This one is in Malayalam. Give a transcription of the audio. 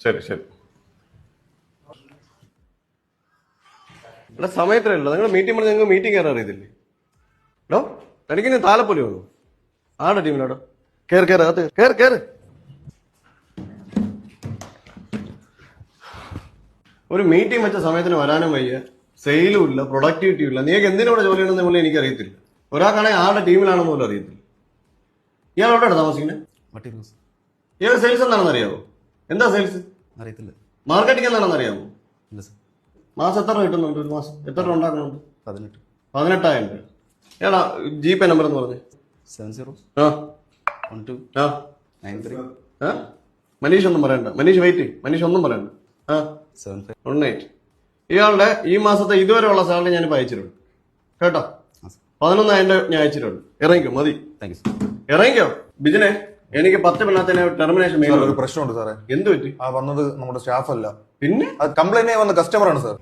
ശരി ശരി. ഇവിടെ സമയത്തിലല്ലോ നിങ്ങൾ മീറ്റിംഗ് പറഞ്ഞാൽ നിങ്ങൾക്ക് മീറ്റിംഗ് കയറാൻ അറിയത്തില്ലേ? ഹലോ, തനിക്ക് താലപ്പൊലി വന്നു ആടെ ടീമിലോട്ടോ. കേറ് കേറ് അകത്ത് കേറ് കേറ്. ഒരു മീറ്റിംഗ് വെച്ച സമയത്തിന് വരാനും വയ്യ, സെയിലും ഇല്ല, പ്രൊഡക്ടിവിറ്റിയും ഇല്ല. നീക്ക് എന്തിനോടെ ജോലി ഉണ്ടെന്ന് പോലും എനിക്ക് അറിയത്തില്ല. ഒരാൾക്കാണെങ്കിൽ ആരുടെ ടീമിലാണെന്ന് പോലും അറിയത്തില്ല. ഇയാൾ എവിടെയാണ് താമസിക്കുന്നത്? ഇയാൾ സെയിൽസ് എന്താണെന്ന് അറിയാമോ? എന്താ സെയിൽസ്? അറിയത്തില്ല. മാർക്കറ്റിംഗ് എന്താണെന്ന് അറിയാമോ? ഇല്ല സർ. മാസം എത്ര കിട്ടുന്നുണ്ട്? ഒരു മാസം എത്ര രൂപ ഉണ്ടാക്കുന്നുണ്ട്? 18,000 രൂപ. ഏതാ ജിപേ നമ്പർ എന്ന് പറഞ്ഞേ? 701293. മനീഷ് ഒന്നും പറയണ്ട. മനീഷ് വെയിറ്റ്. മനീഷ് ഒന്നും പറയണ്ട. 7518. ഇയാളുടെ ഈ മാസത്തെ ഇതുവരെയുള്ള സാലറി ഞാനിപ്പോ അയച്ചിട്ടുണ്ട് കേട്ടോ. 11,000 ഞാൻ അയച്ചിട്ടുണ്ട്. ഇറങ്ങിക്കോ, മതി. ഇറങ്ങിക്കോ ബിജിനെ. എനിക്ക് 10 പിന്നത്തിന് ടെർമിനേഷൻ. ഒരു പ്രശ്നമുണ്ട് സാറേ. എന്ത് പറ്റി? വന്നത് നമ്മുടെ സ്റ്റാഫ് അല്ല, പിന്നെ കംപ്ലൈന്റ് വന്ന കസ്റ്റമർ ആണ് സാർ.